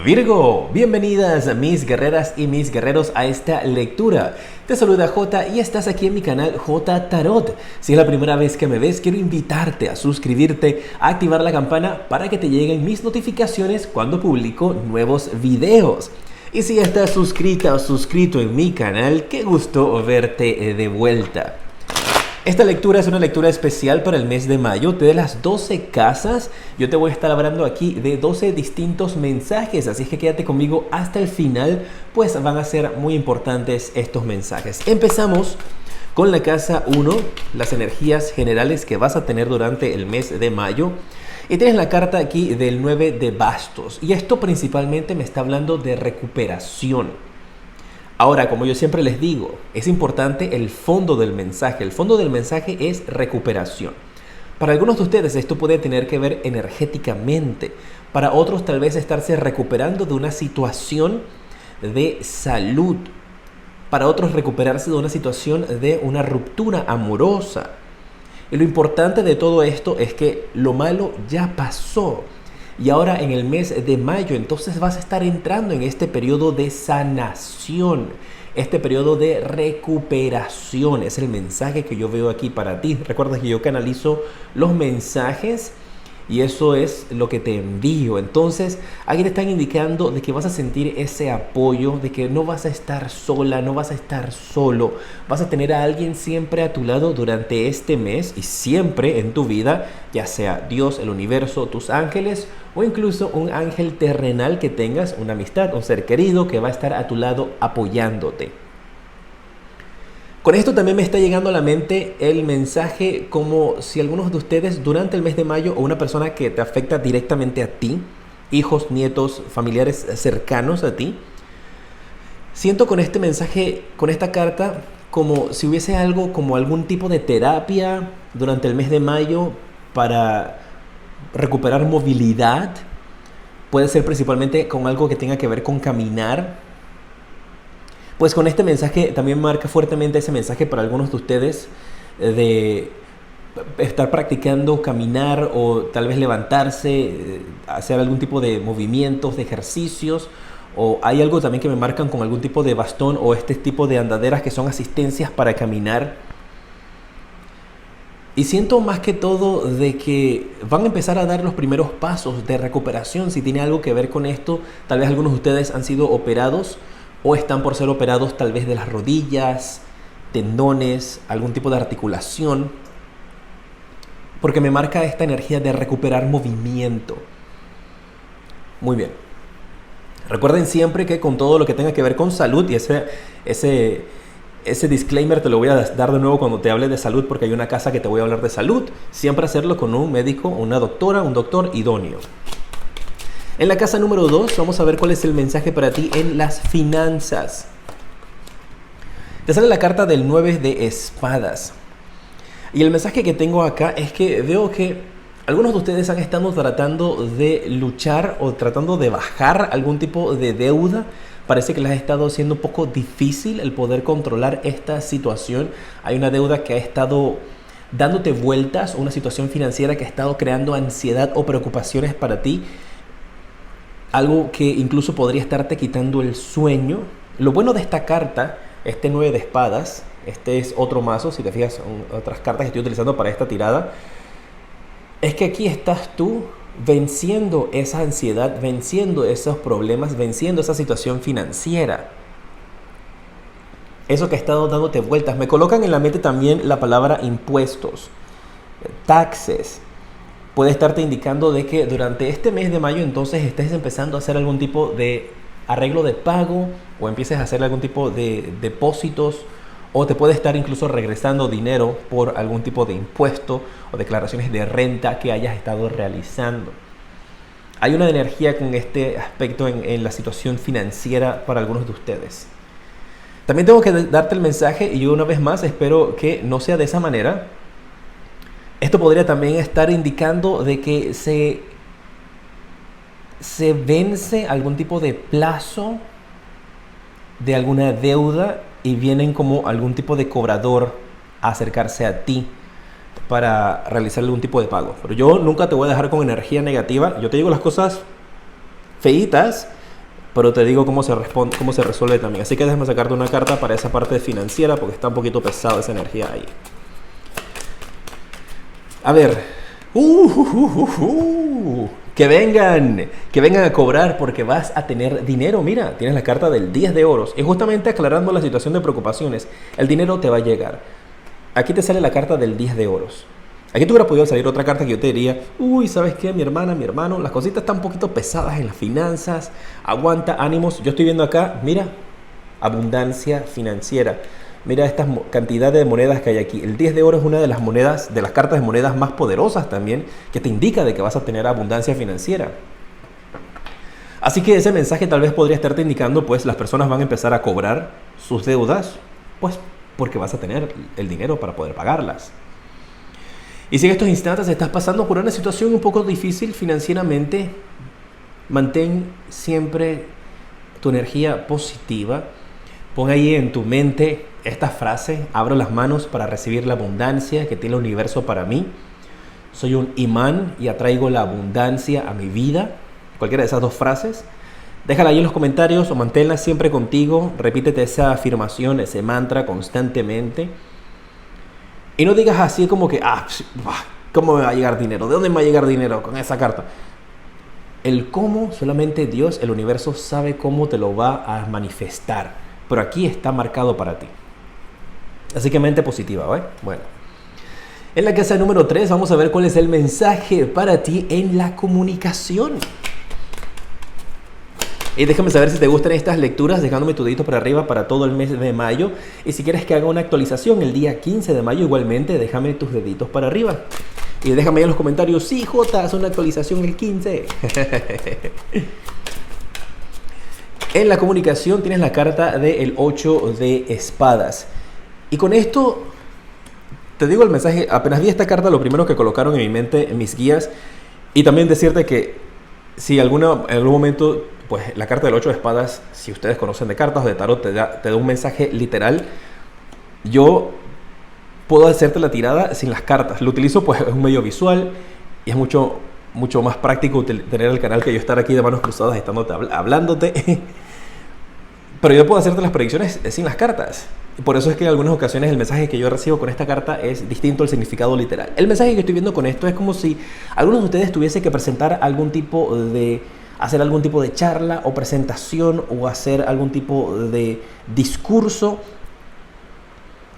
Virgo, bienvenidas mis guerreras y mis guerreros a esta lectura. Te saluda J y estás aquí en mi canal J Tarot. Si es la primera vez que me ves, quiero invitarte a suscribirte, a activar la campana para que te lleguen mis notificaciones cuando publico nuevos videos. Y si estás suscrita o suscrito en mi canal, qué gusto verte de vuelta. Esta lectura es una lectura especial para el mes de mayo. De las 12 casas, yo te voy a estar hablando aquí de 12 distintos mensajes. Así que quédate conmigo hasta el final, pues van a ser muy importantes estos mensajes. Empezamos con la casa 1, las energías generales que vas a tener durante el mes de mayo. Y tienes la carta aquí del 9 de bastos. Y esto principalmente me está hablando de recuperación. Ahora, como yo siempre les digo, es importante el fondo del mensaje. El fondo del mensaje es recuperación. Para algunos de ustedes esto puede tener que ver energéticamente. Para otros tal vez estarse recuperando de una situación de salud. Para otros recuperarse de una situación de una ruptura amorosa. Y lo importante de todo esto es que lo malo ya pasó. Y ahora en el mes de mayo, entonces vas a estar entrando en este periodo de sanación, este periodo de recuperación. Es el mensaje que yo veo aquí para ti. Recuerda que yo canalizo los mensajes y eso es lo que te envío. Entonces, aquí te están indicando de que vas a sentir ese apoyo, de que no vas a estar sola, no vas a estar solo. Vas a tener a alguien siempre a tu lado durante este mes y siempre en tu vida, ya sea Dios, el universo, tus ángeles o incluso un ángel terrenal que tengas, una amistad, un ser querido que va a estar a tu lado apoyándote. Con esto también me está llegando a la mente el mensaje como si algunos de ustedes durante el mes de mayo o una persona que te afecta directamente a ti, hijos, nietos, familiares cercanos a ti, siento con este mensaje, con esta carta, como si hubiese algo como algún tipo de terapia durante el mes de mayo para recuperar movilidad. Puede ser principalmente con algo que tenga que ver con caminar. Pues con este mensaje también marca fuertemente ese mensaje para algunos de ustedes de estar practicando caminar o tal vez levantarse, hacer algún tipo de movimientos, de ejercicios. O hay algo también que me marcan con algún tipo de bastón o este tipo de andaderas que son asistencias para caminar. Y siento más que todo de que van a empezar a dar los primeros pasos de recuperación. Si tiene algo que ver con esto, tal vez algunos de ustedes han sido operados o están por ser operados tal vez de las rodillas, tendones, algún tipo de articulación. Porque me marca esta energía de recuperar movimiento. Muy bien. Recuerden siempre que con todo lo que tenga que ver con salud, y ese disclaimer te lo voy a dar de nuevo cuando te hable de salud, porque hay una casa que te voy a hablar de salud, siempre hacerlo con un médico, una doctora, un doctor idóneo. En la casa número 2 vamos a ver cuál es el mensaje para ti en las finanzas. Te sale la carta del 9 de espadas. Y el mensaje que tengo acá es que veo que algunos de ustedes han estado tratando de luchar o tratando de bajar algún tipo de deuda. Parece que les ha estado siendo un poco difícil el poder controlar esta situación. Hay una deuda que ha estado dándote vueltas, una situación financiera que ha estado creando ansiedad o preocupaciones para ti. Algo que incluso podría estarte quitando el sueño. Lo bueno de esta carta, este 9 de espadas, este es otro mazo, si te fijas, otras cartas que estoy utilizando para esta tirada, es que aquí estás tú venciendo esa ansiedad, venciendo esos problemas, venciendo esa situación financiera. Eso que ha estado dándote vueltas. Me colocan en la mente también la palabra impuestos, taxes. Puede estarte indicando de que durante este mes de mayo entonces estés empezando a hacer algún tipo de arreglo de pago o empieces a hacer algún tipo de depósitos o te puede estar incluso regresando dinero por algún tipo de impuesto o declaraciones de renta que hayas estado realizando. Hay una energía con este aspecto en la situación financiera para algunos de ustedes. También tengo que darte el mensaje y yo una vez más espero que no sea de esa manera. Esto podría también estar indicando de que se vence algún tipo de plazo de alguna deuda y vienen como algún tipo de cobrador a acercarse a ti para realizar algún tipo de pago. Pero yo nunca te voy a dejar con energía negativa. Yo te digo las cosas feitas, pero te digo cómo se responde, cómo se resuelve también. Así que déjame sacarte una carta para esa parte financiera porque está un poquito pesada esa energía ahí. A ver, que vengan a cobrar porque vas a tener dinero. Mira, tienes la carta del 10 de oros y justamente aclarando la situación de preocupaciones, el dinero te va a llegar. Aquí te sale la carta del 10 de oros. Aquí te hubiera podido salir otra carta que yo te diría, uy, ¿sabes qué? Mi hermana, mi hermano, las cositas están un poquito pesadas en las finanzas, aguanta, ánimos. Yo estoy viendo acá, mira, abundancia financiera. Mira esta cantidad de monedas que hay aquí. El 10 de oro es una de las monedas, de las cartas de monedas más poderosas también, que te indica de que vas a tener abundancia financiera. Así que ese mensaje tal vez podría estarte indicando, pues las personas van a empezar a cobrar sus deudas, pues porque vas a tener el dinero para poder pagarlas. Y si en estos instantes estás pasando por una situación un poco difícil financieramente, mantén siempre tu energía positiva. Pon ahí en tu mente esta frase: abro las manos para recibir la abundancia que tiene el universo para mí. Soy un imán y atraigo la abundancia a mi vida. Cualquiera de esas dos frases. Déjala ahí en los comentarios o manténla siempre contigo. Repítete esa afirmación, ese mantra constantemente. Y no digas así como que, ¿cómo me va a llegar dinero? ¿De dónde me va a llegar dinero con esa carta? El cómo, solamente Dios, el universo sabe cómo te lo va a manifestar. Pero aquí está marcado para ti. Así que mente positiva, ¿vale? Bueno. En la casa número 3 vamos a ver cuál es el mensaje para ti en la comunicación. Y déjame saber si te gustan estas lecturas dejándome tu dedito para arriba para todo el mes de mayo. Y si quieres que haga una actualización el día 15 de mayo igualmente, déjame tus deditos para arriba. Y déjame ahí en los comentarios, sí, Jota, haz una actualización el 15. En la comunicación tienes la carta del 8 de espadas. Y con esto, te digo el mensaje, apenas vi esta carta, lo primero que colocaron en mi mente, en mis guías, y también decirte que si en algún momento, pues la carta del 8 de espadas, si ustedes conocen de cartas o de tarot, te da un mensaje literal, yo puedo hacerte la tirada sin las cartas. Lo utilizo, pues es un medio visual y es mucho más práctico tener el canal que yo estar aquí de manos cruzadas hablándote. Pero yo puedo hacerte las predicciones sin las cartas. Y por eso es que en algunas ocasiones el mensaje que yo recibo con esta carta es distinto al significado literal. El mensaje que estoy viendo con esto es como si alguno de ustedes tuviese que presentar hacer algún tipo de charla o presentación o hacer algún tipo de discurso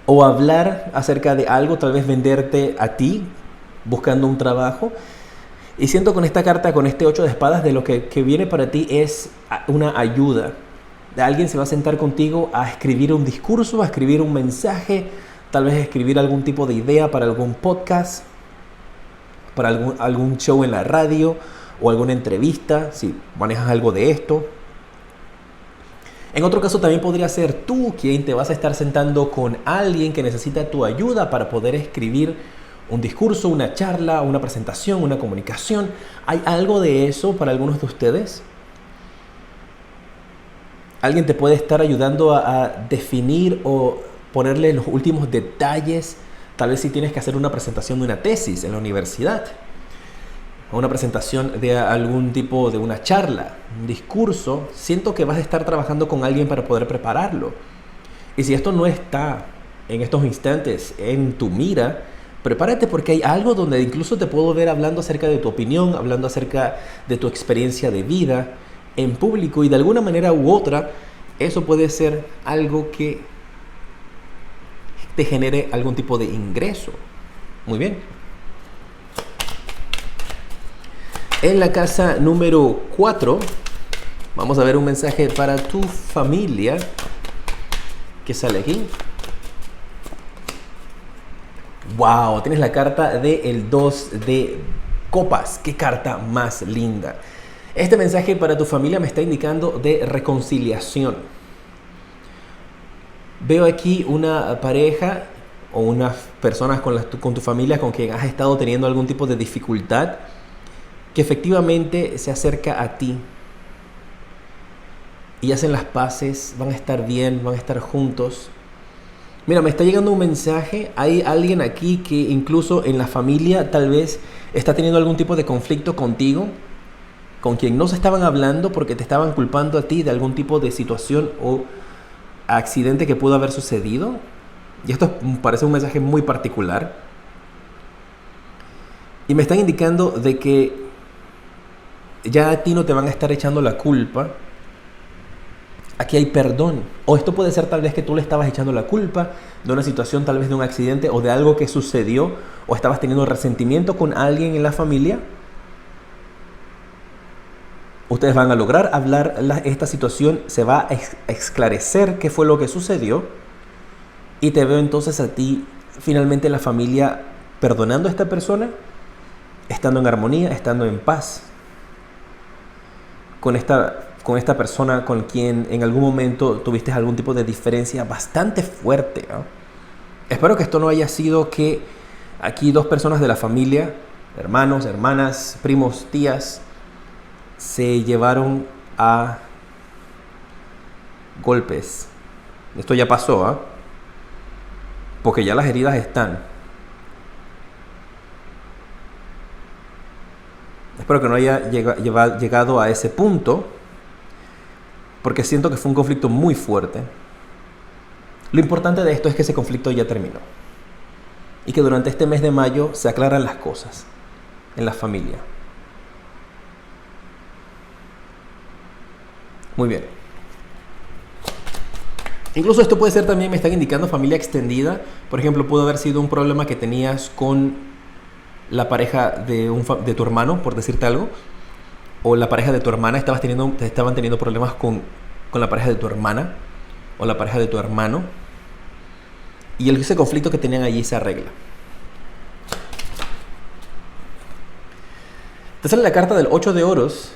o hablar acerca de algo, tal vez venderte a ti buscando un trabajo. Y siento con esta carta, con este 8 de espadas, de lo que viene para ti es una ayuda. Alguien se va a sentar contigo a escribir un discurso, a escribir un mensaje, tal vez escribir algún tipo de idea para algún podcast, para algún show en la radio o alguna entrevista, si manejas algo de esto. En otro caso también podría ser tú quien te vas a estar sentando con alguien que necesita tu ayuda para poder escribir un discurso, una charla, una presentación, una comunicación. ¿Hay algo de eso para algunos de ustedes? Alguien te puede estar ayudando a definir o ponerle los últimos detalles. Tal vez si tienes que hacer una presentación de una tesis en la universidad, o una presentación de algún tipo de una charla, un discurso. Siento que vas a estar trabajando con alguien para poder prepararlo. Y si esto no está en estos instantes en tu mira, prepárate, porque hay algo donde incluso te puedo ver hablando acerca de tu opinión, hablando acerca de tu experiencia de vida en público, y de alguna manera u otra eso puede ser algo que te genere algún tipo de ingreso. Muy bien. En la casa número 4 vamos a ver un mensaje para tu familia que sale aquí. Wow, tienes la carta del 2 de copas. Qué carta más linda. Este mensaje para tu familia me está indicando de reconciliación. Veo aquí una pareja o unas personas con tu familia con quien has estado teniendo algún tipo de dificultad, que efectivamente se acerca a ti y hacen las paces, van a estar bien, van a estar juntos. Mira, me está llegando un mensaje. Hay alguien aquí que incluso en la familia tal vez está teniendo algún tipo de conflicto contigo. con quien no se estaban hablando porque te estaban culpando a ti de algún tipo de situación o accidente que pudo haber sucedido. Y esto parece un mensaje muy particular. Y me están indicando de que ya a ti no te van a estar echando la culpa. Aquí hay perdón. O esto puede ser tal vez que tú le estabas echando la culpa de una situación, tal vez de un accidente o de algo que sucedió, o estabas teniendo resentimiento con alguien en la familia. Ustedes van a lograr hablar esta situación, se va a esclarecer qué fue lo que sucedió, y te veo entonces a ti, finalmente, la familia perdonando a esta persona, estando en armonía, estando en paz con esta persona con quien en algún momento tuviste algún tipo de diferencia bastante fuerte, ¿no? Espero que esto no haya sido que aquí dos personas de la familia, hermanos, hermanas, primos, tías, se llevaron a golpes. Esto ya pasó, ¿eh? Porque ya las heridas están. Espero que no haya llegado a ese punto, porque siento que fue un conflicto muy fuerte. Lo importante de esto es que ese conflicto ya terminó y que durante este mes de mayo se aclaran las cosas en la familia. Muy bien. Incluso esto puede ser también, me están indicando, familia extendida. Por ejemplo, pudo haber sido un problema que tenías con la pareja de tu hermano, por decirte algo, o la pareja de tu hermana, estaban teniendo problemas con la pareja de tu hermana o la pareja de tu hermano, y ese conflicto que tenían allí se arregla. Te sale la carta del 8 de oros,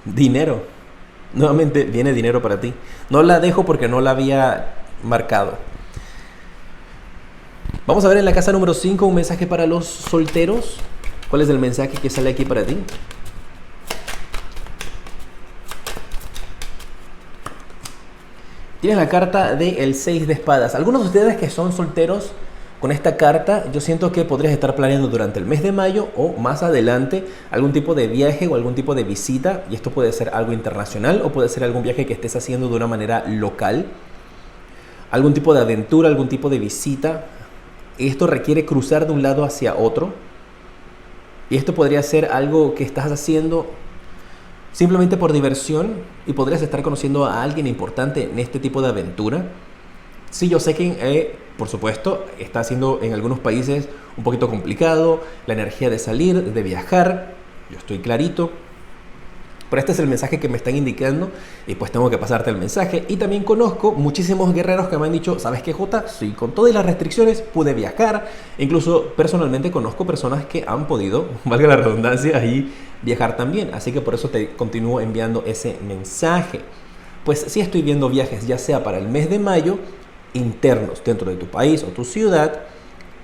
dinero. Nuevamente viene dinero para ti. No la dejo porque no la había marcado. Vamos a ver en la casa número 5 un mensaje para los solteros. ¿Cuál es el mensaje que sale aquí para ti? Tienes la carta del 6 de espadas. Algunos de ustedes que son solteros, con esta carta yo siento que podrías estar planeando durante el mes de mayo o más adelante algún tipo de viaje o algún tipo de visita, y esto puede ser algo internacional o puede ser algún viaje que estés haciendo de una manera local, algún tipo de aventura, algún tipo de visita. Esto requiere cruzar de un lado hacia otro, y esto podría ser algo que estás haciendo simplemente por diversión, y podrías estar conociendo a alguien importante en este tipo de aventura. Sí, yo sé que, por supuesto, está siendo en algunos países un poquito complicado la energía de salir, de viajar. Yo estoy clarito. Pero este es el mensaje que me están indicando, y pues tengo que pasarte el mensaje. Y también conozco muchísimos guerreros que me han dicho, ¿sabes qué, Jota? Sí, con todas las restricciones pude viajar. Incluso personalmente conozco personas que han podido, valga la redundancia, ahí viajar también. Así que por eso te continúo enviando ese mensaje. Pues sí, estoy viendo viajes, ya sea para el mes de mayo, internos dentro de tu país o tu ciudad,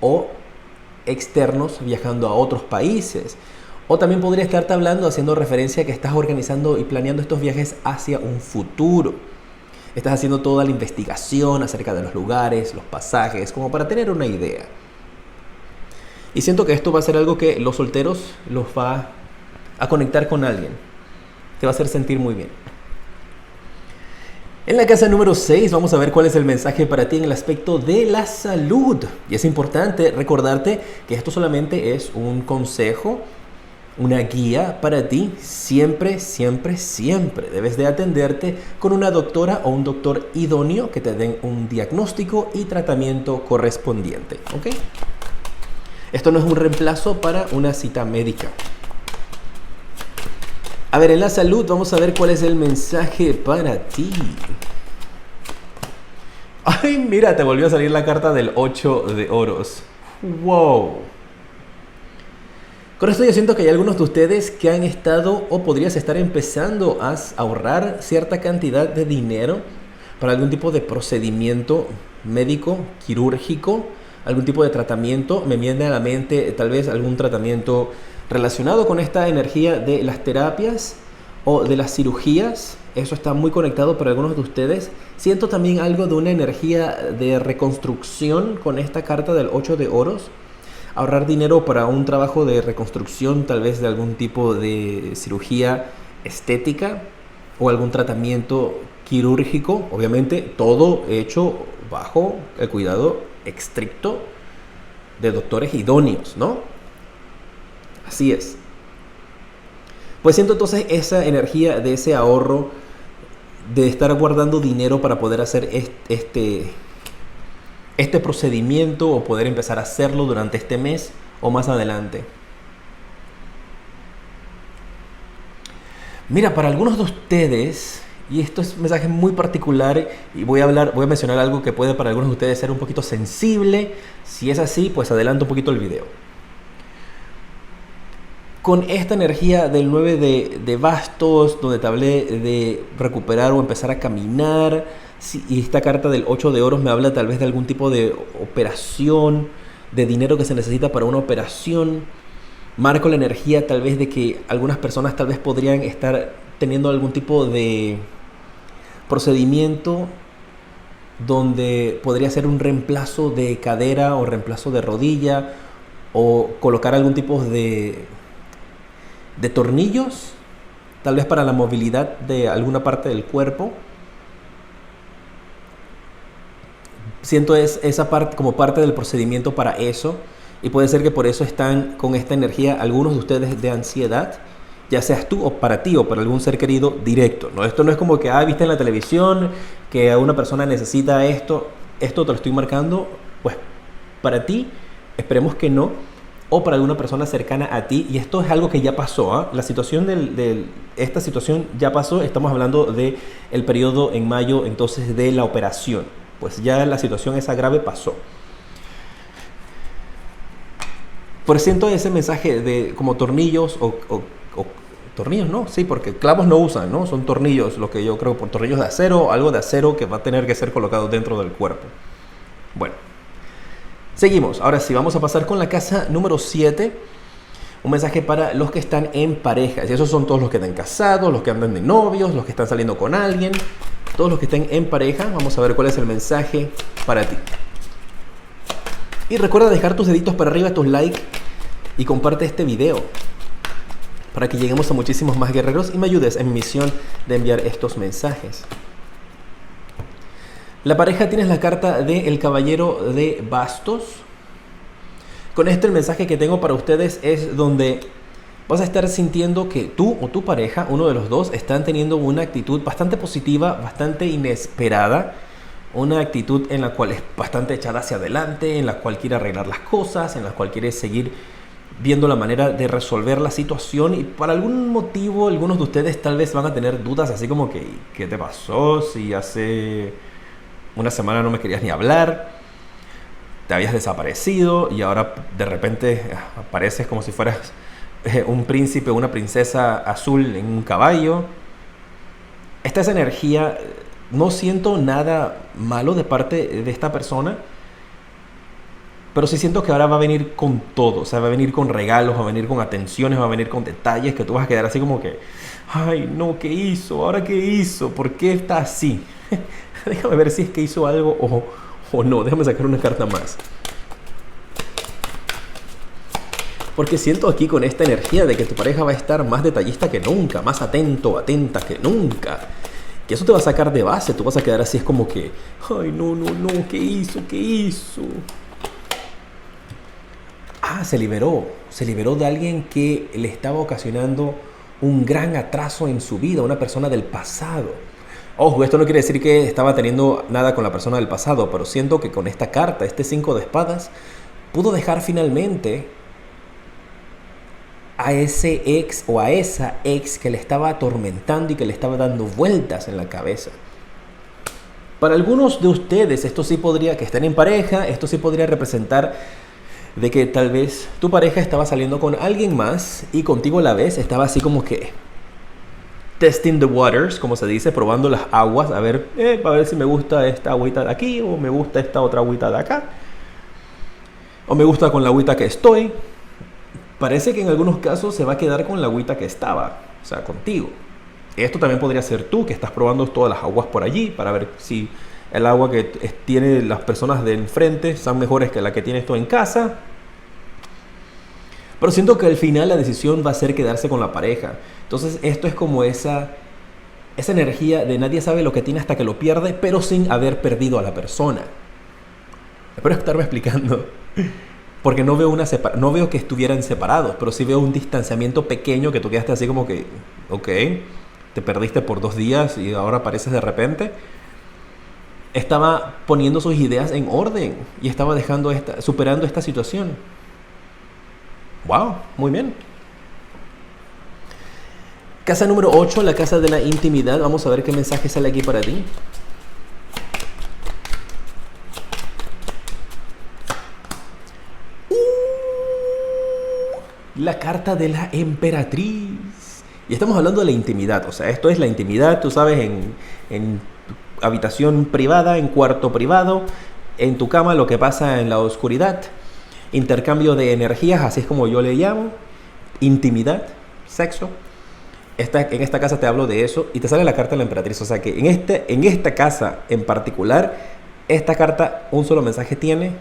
o externos viajando a otros países. O también podría estarte hablando, haciendo referencia a que estás organizando y planeando estos viajes hacia un futuro. Estás haciendo toda la investigación acerca de los lugares, los pasajes, como para tener una idea. Y siento que esto va a ser algo que los solteros los va a conectar con alguien. Te va a hacer sentir muy bien. En la casa número 6 vamos a ver cuál es el mensaje para ti en el aspecto de la salud. Y es importante recordarte que esto solamente es un consejo, una guía para ti. Siempre, siempre, siempre debes de atenderte con una doctora o un doctor idóneo que te den un diagnóstico y tratamiento correspondiente, ¿ok? Esto no es un reemplazo para una cita médica. A ver, en la salud vamos a ver cuál es el mensaje para ti. Ay, mira, te volvió a salir la carta del 8 de oros. ¡Wow! Con esto yo siento que hay algunos de ustedes que han estado o podrías estar empezando a ahorrar cierta cantidad de dinero para algún tipo de procedimiento médico, quirúrgico, algún tipo de tratamiento. Me viene a la mente tal vez algún tratamiento relacionado con esta energía de las terapias o de las cirugías. Eso está muy conectado para algunos de ustedes. Siento también algo de una energía de reconstrucción con esta carta del 8 de oros. ahorrar dinero para un trabajo de reconstrucción, tal vez de algún tipo de cirugía estética o algún tratamiento quirúrgico, obviamente todo hecho bajo el cuidado estricto de doctores idóneos, ¿no? Así es. Pues siento entonces esa energía de ese ahorro, de estar guardando dinero para poder hacer este procedimiento o poder empezar a hacerlo durante este mes o más adelante. Mira, para algunos de ustedes, y esto es un mensaje muy particular y voy a mencionar algo que puede para algunos de ustedes ser un poquito sensible. Si es así, pues adelanto un poquito el video. Con esta energía del 9 de bastos, donde te hablé de recuperar o empezar a caminar, y esta carta del 8 de oros me habla tal vez de algún tipo de operación, de dinero que se necesita para una operación. Marco la energía tal vez de que algunas personas tal vez podrían estar teniendo algún tipo de procedimiento donde podría ser un reemplazo de cadera o reemplazo de rodilla o colocar algún tipo de tornillos, tal vez para la movilidad de alguna parte del cuerpo. Siento esa parte como parte del procedimiento para eso, y puede ser que por eso están con esta energía algunos de ustedes de ansiedad, ya seas tú o para ti o para algún ser querido directo, ¿no? Esto no es como que, viste en la televisión que una persona necesita esto te lo estoy marcando, pues para ti, esperemos que no, o para alguna persona cercana a ti, y esto es algo que ya pasó, La situación esta situación ya pasó, estamos hablando de el periodo en mayo, entonces de la operación, pues ya la situación esa grave pasó. Por siento ese mensaje de como tornillos o tornillos, ¿no? Sí, porque clavos no usan, ¿no? Son tornillos, lo que yo creo, por tornillos de acero, algo de acero que va a tener que ser colocado dentro del cuerpo. Bueno, seguimos. Ahora sí, vamos a pasar con la casa número 7. Un mensaje para los que están en parejas. Y esos son todos los que están casados, los que andan de novios, los que están saliendo con alguien. Todos los que estén en pareja. Vamos a ver cuál es el mensaje para ti. Y recuerda dejar tus deditos para arriba, tus likes, y comparte este video para que lleguemos a muchísimos más guerreros y me ayudes en mi misión de enviar estos mensajes. La pareja, tienes la carta del Caballero de Bastos. Con esto el mensaje que tengo para ustedes es donde vas a estar sintiendo que tú o tu pareja, uno de los dos, están teniendo una actitud bastante positiva, bastante inesperada. Una actitud en la cual es bastante echada hacia adelante, en la cual quiere arreglar las cosas, en la cual quiere seguir viendo la manera de resolver la situación, y por algún motivo algunos de ustedes tal vez van a tener dudas así como que ¿qué te pasó? Si hace una semana no me querías ni hablar, te habías desaparecido y ahora de repente apareces como si fueras un príncipe o una princesa azul en un caballo. Esta es energía. No siento nada malo de parte de esta persona, pero sí siento que ahora va a venir con todo. O sea, va a venir con regalos, va a venir con atenciones, va a venir con detalles que tú vas a quedar así como que, ay, no, ¿qué hizo? ¿Ahora qué hizo? ¿Por qué está así? Déjame ver si es que hizo algo o no. Déjame sacar una carta más. Porque siento aquí con esta energía de que tu pareja va a estar más detallista que nunca, más atento, atenta que nunca. Que eso te va a sacar de base, tú vas a quedar así, es como que, ay, no, ¿qué hizo? Se liberó de alguien que le estaba ocasionando un gran atraso en su vida, una persona del pasado. Ojo, esto no quiere decir que estaba teniendo nada con la persona del pasado, pero siento que con esta carta, este 5 de espadas, pudo dejar finalmente a ese ex o a esa ex que le estaba atormentando y que le estaba dando vueltas en la cabeza. Para algunos de ustedes, esto sí podría, que estén en pareja, esto sí podría representar de que tal vez tu pareja estaba saliendo con alguien más y contigo a la vez estaba así como que testing the waters, como se dice, probando las aguas, a ver si me gusta esta agüita de aquí o me gusta esta otra agüita de acá, o me gusta con la agüita que estoy. Parece que en algunos casos se va a quedar con la agüita que estaba, o sea, contigo. Esto también podría ser tú, que estás probando todas las aguas por allí para ver si el agua que tiene las personas de enfrente son mejores que la que tienes tú en casa. Pero siento que al final la decisión va a ser quedarse con la pareja. Entonces esto es como esa energía de nadie sabe lo que tiene hasta que lo pierde, pero sin haber perdido a la persona. Espero estarme explicando. Porque no veo, no veo que estuvieran separados, pero sí veo un distanciamiento pequeño que tú quedaste así como que, ok, te perdiste por 2 días y ahora apareces de repente. Estaba poniendo sus ideas en orden y estaba superando esta situación. Wow, muy bien. Casa número 8, la casa de la intimidad. Vamos a ver qué mensaje sale aquí para ti. La carta de la emperatriz. Y estamos hablando de la intimidad. O sea, esto es la intimidad, tú sabes, en habitación privada, en cuarto privado, en tu cama, lo que pasa en la oscuridad. Intercambio de energías, así es como yo le llamo. Intimidad, sexo. En esta casa te hablo de eso y te sale la carta de la emperatriz. O sea que en esta casa en particular, esta carta un solo mensaje tiene: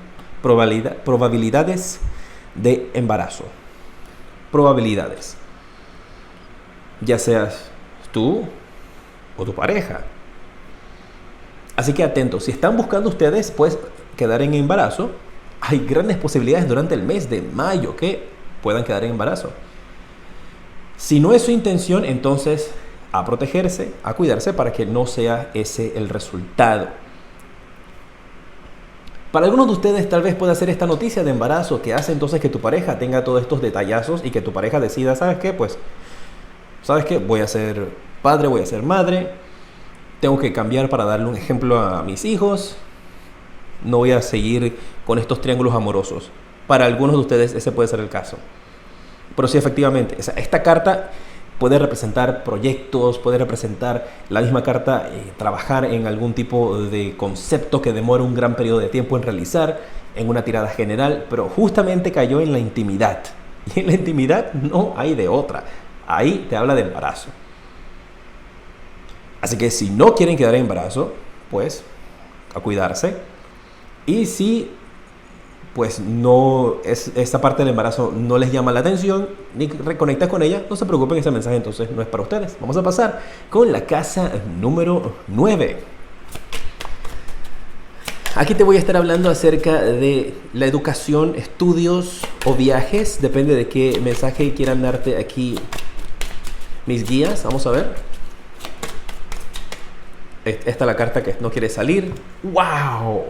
probabilidades de embarazo. Probabilidades. Ya seas tú o tu pareja. Así que atentos. Si están buscando ustedes, pues, quedar en embarazo, hay grandes posibilidades durante el mes de mayo que puedan quedar en embarazo. Si no es su intención, entonces a protegerse, a cuidarse para que no sea ese el resultado. Para algunos de ustedes tal vez pueda ser esta noticia de embarazo que hace entonces que tu pareja tenga todos estos detallazos y que tu pareja decida, ¿sabes qué? Pues, ¿sabes qué? Voy a ser padre, voy a ser madre, tengo que cambiar para darle un ejemplo a mis hijos, no voy a seguir con estos triángulos amorosos. Para algunos de ustedes ese puede ser el caso. Pero sí, efectivamente, esta carta puede representar proyectos, puede representar la misma carta, trabajar en algún tipo de concepto que demora un gran periodo de tiempo en realizar, en una tirada general, pero justamente cayó en la intimidad. Y en la intimidad no hay de otra. Ahí te habla de embarazo. Así que si no quieren quedar en embarazo, pues a cuidarse. Y si pues no esa parte del embarazo no les llama la atención ni reconectas con ella, no se preocupen, ese mensaje entonces no es para ustedes. Vamos a pasar con la casa número 9. Aquí te voy a estar hablando acerca de la educación, estudios o viajes, depende de qué mensaje quieran darte aquí mis guías. Vamos a ver. Esta es la carta que no quiere salir. ¡Wow!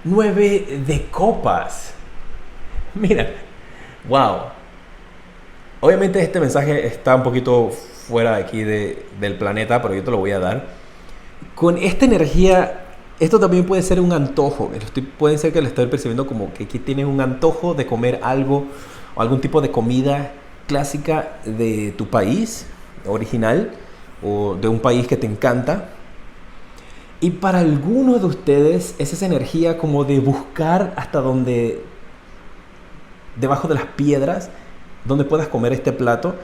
9 de copas. Mira, wow. Obviamente este mensaje está un poquito fuera de aquí del planeta, pero yo te lo voy a dar. Con esta energía, esto también puede ser un antojo. Puede ser que lo estoy percibiendo como que aquí tienes un antojo de comer algo o algún tipo de comida clásica de tu país original o de un país que te encanta. Y para algunos de ustedes es esa energía como de buscar hasta donde, debajo de las piedras, donde puedas comer este plato.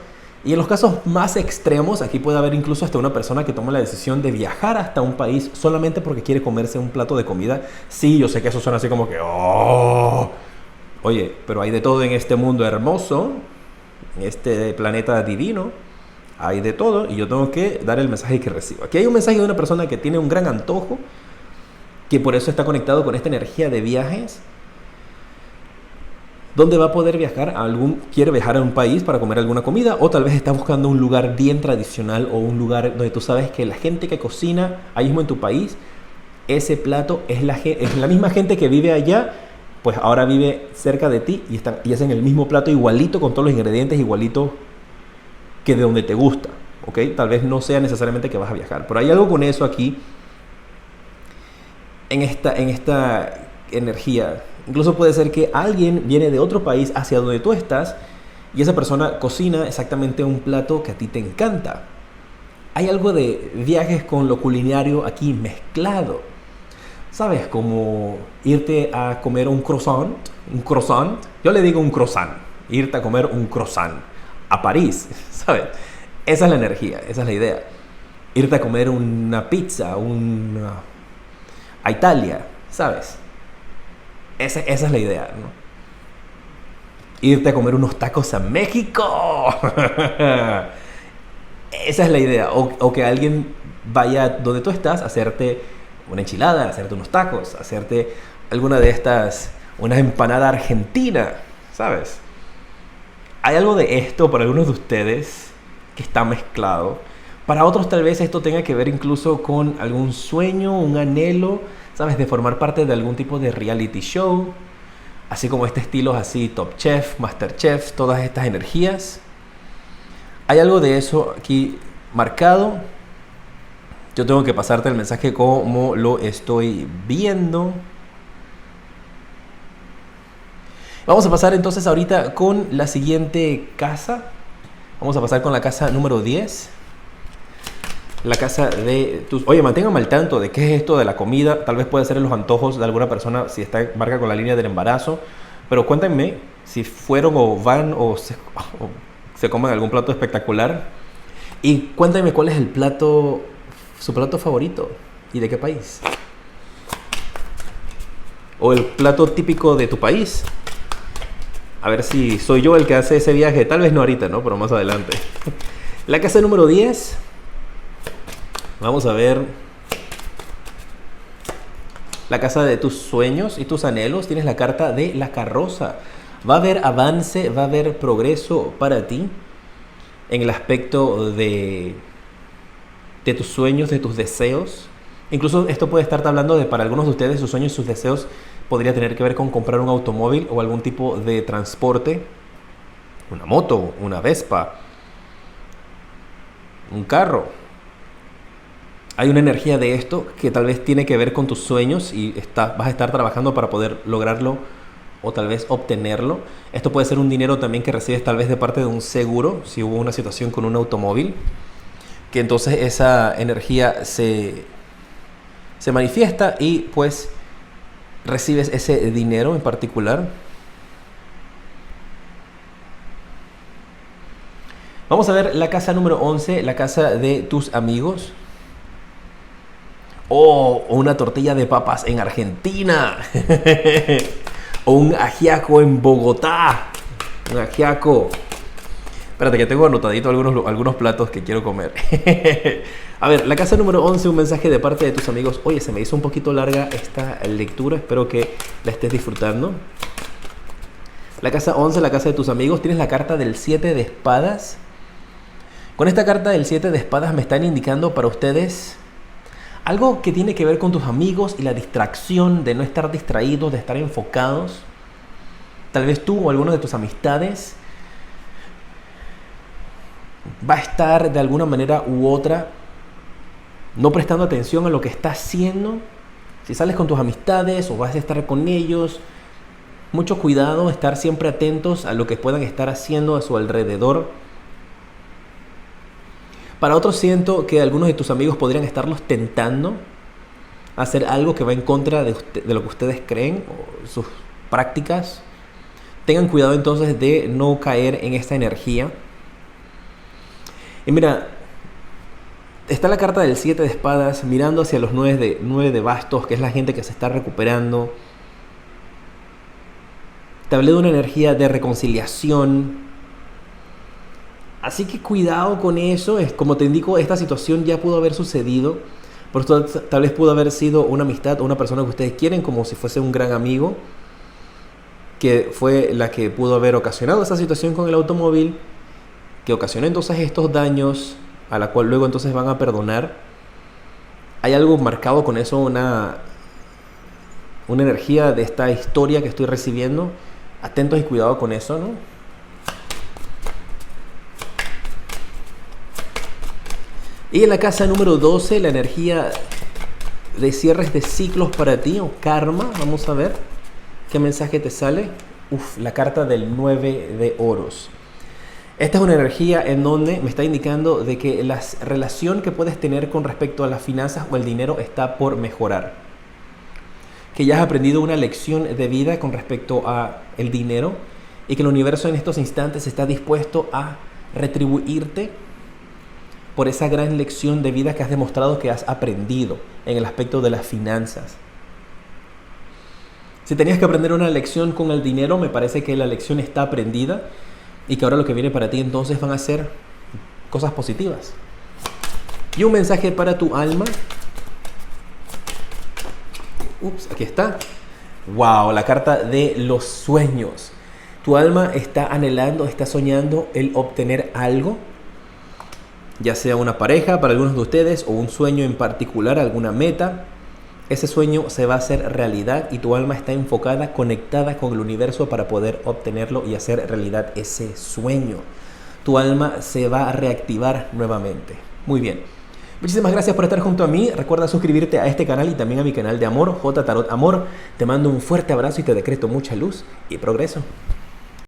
Y en los casos más extremos, aquí puede haber incluso hasta una persona que toma la decisión de viajar hasta un país solamente porque quiere comerse un plato de comida. Sí, yo sé que eso suena así como que, ¡oh! Oye, pero hay de todo en este mundo hermoso, en este planeta divino. Hay de todo y yo tengo que dar el mensaje que recibo. Aquí hay un mensaje de una persona que tiene un gran antojo, que por eso está conectado con esta energía de viajes, donde va a poder viajar quiere viajar a un país para comer alguna comida, o tal vez está buscando un lugar bien tradicional o un lugar donde tú sabes que la gente que cocina ahí mismo en tu país, ese plato es la misma gente que vive allá, pues ahora vive cerca de ti y hacen el mismo plato igualito, con todos los ingredientes igualitos que de donde te gusta, ¿ok? Tal vez no sea necesariamente que vas a viajar, pero hay algo con eso aquí, en esta energía. Incluso puede ser que alguien viene de otro país hacia donde tú estás y esa persona cocina exactamente un plato que a ti te encanta. Hay algo de viajes con lo culinario aquí mezclado. ¿Sabes? Como irte a comer un croissant. Yo le digo un croissant. Irte a comer un croissant a París, ¿sabes? Esa es la energía, esa es la idea. Irte a comer una pizza a Italia, ¿sabes? Esa es la idea, ¿no? irte a comer unos tacos a México. Esa es la idea. O que alguien vaya donde tú estás a hacerte una enchilada, a hacerte unos tacos, a hacerte alguna de estas, una empanada argentina, ¿sabes? Hay algo de esto para algunos de ustedes que está mezclado. Para otros tal vez esto tenga que ver incluso con algún sueño, un anhelo, ¿sabes? De formar parte de algún tipo de reality show. Así como este estilo así, Top Chef, Master Chef, todas estas energías. Hay algo de eso aquí marcado. Yo tengo que pasarte el mensaje como lo estoy viendo. Vamos a pasar entonces ahorita con la siguiente casa. Vamos a pasar con la casa número 10. La casa de tus... Oye, manténganme al tanto de qué es esto de la comida. Tal vez puede ser en los antojos de alguna persona si está marca con la línea del embarazo. Pero cuéntenme si fueron o van o se comen algún plato espectacular. Y cuéntenme cuál es el plato, su plato favorito y de qué país. O el plato típico de tu país. A ver si soy yo el que hace ese viaje. Tal vez no ahorita, ¿no? Pero más adelante. La casa número 10. Vamos a ver. La casa de tus sueños y tus anhelos. Tienes la carta de la carroza. Va a haber avance, va a haber progreso para ti en el aspecto de tus sueños, de tus deseos. Incluso esto puede estar hablando de, para algunos de ustedes, sus sueños y sus deseos podría tener que ver con comprar un automóvil o algún tipo de transporte. Una moto, una Vespa, un carro. Hay una energía de esto que tal vez tiene que ver con tus sueños y vas a estar trabajando para poder lograrlo o tal vez obtenerlo. Esto puede ser un dinero también que recibes tal vez de parte de un seguro, si hubo una situación con un automóvil, que entonces esa energía se manifiesta y pues recibes ese dinero en particular. Vamos a ver la casa número 11, la casa de tus amigos. O una tortilla de papas en Argentina. O un ajiaco en Bogotá. Un ajiaco. Espérate que tengo anotadito algunos platos que quiero comer. A ver, la casa número 11, un mensaje de parte de tus amigos. Oye, se me hizo un poquito larga esta lectura. Espero que la estés disfrutando. La casa 11, la casa de tus amigos. Tienes la carta del 7 de espadas. Con esta carta del 7 de espadas me están indicando para ustedes algo que tiene que ver con tus amigos y la distracción de no estar distraídos, de estar enfocados. Tal vez tú o alguno de tus amistades va a estar de alguna manera u otra no prestando atención a lo que estás haciendo. Si sales con tus amistades o vas a estar con ellos, mucho cuidado, estar siempre atentos a lo que puedan estar haciendo a su alrededor. Para otros siento que algunos de tus amigos podrían estarlos tentando a hacer algo que va en contra de lo que ustedes creen o sus prácticas. Tengan cuidado entonces de no caer en esta energía. Y mira, está la carta del 7 de espadas mirando hacia los 9 de bastos, que es la gente que se está recuperando. Te hablé de una energía de reconciliación. Así que cuidado con eso. Es como te indico, esta situación ya pudo haber sucedido. Por eso tal vez pudo haber sido una amistad o una persona que ustedes quieren, como si fuese un gran amigo, que fue la que pudo haber ocasionado esa situación con el automóvil, que ocasionó entonces estos daños, a la cual luego entonces van a perdonar. Hay algo marcado con eso, una energía de esta historia que estoy recibiendo. Atentos y cuidado con eso, ¿no? Y en la casa número 12, la energía de cierres de ciclos para ti o karma. Vamos a ver qué mensaje te sale. La carta del 9 de oros. Esta es una energía en donde me está indicando de que la relación que puedes tener con respecto a las finanzas o el dinero está por mejorar. Que ya has aprendido una lección de vida con respecto a el dinero y que el universo en estos instantes está dispuesto a retribuirte por esa gran lección de vida que has demostrado que has aprendido en el aspecto de las finanzas. Si tenías que aprender una lección con el dinero, me parece que la lección está aprendida y que ahora lo que viene para ti entonces van a ser cosas positivas. Y un mensaje para tu alma. Ups, aquí está. Wow, la carta de los sueños. Tu alma está anhelando, está soñando el obtener algo, ya sea una pareja para algunos de ustedes o un sueño en particular, alguna meta. Ese sueño se va a hacer realidad y tu alma está enfocada, conectada con el universo para poder obtenerlo y hacer realidad ese sueño. Tu alma se va a reactivar nuevamente. Muy bien. Muchísimas gracias por estar junto a mí. Recuerda suscribirte a este canal y también a mi canal de amor, J Tarot Amor. Te mando un fuerte abrazo y te decreto mucha luz y progreso.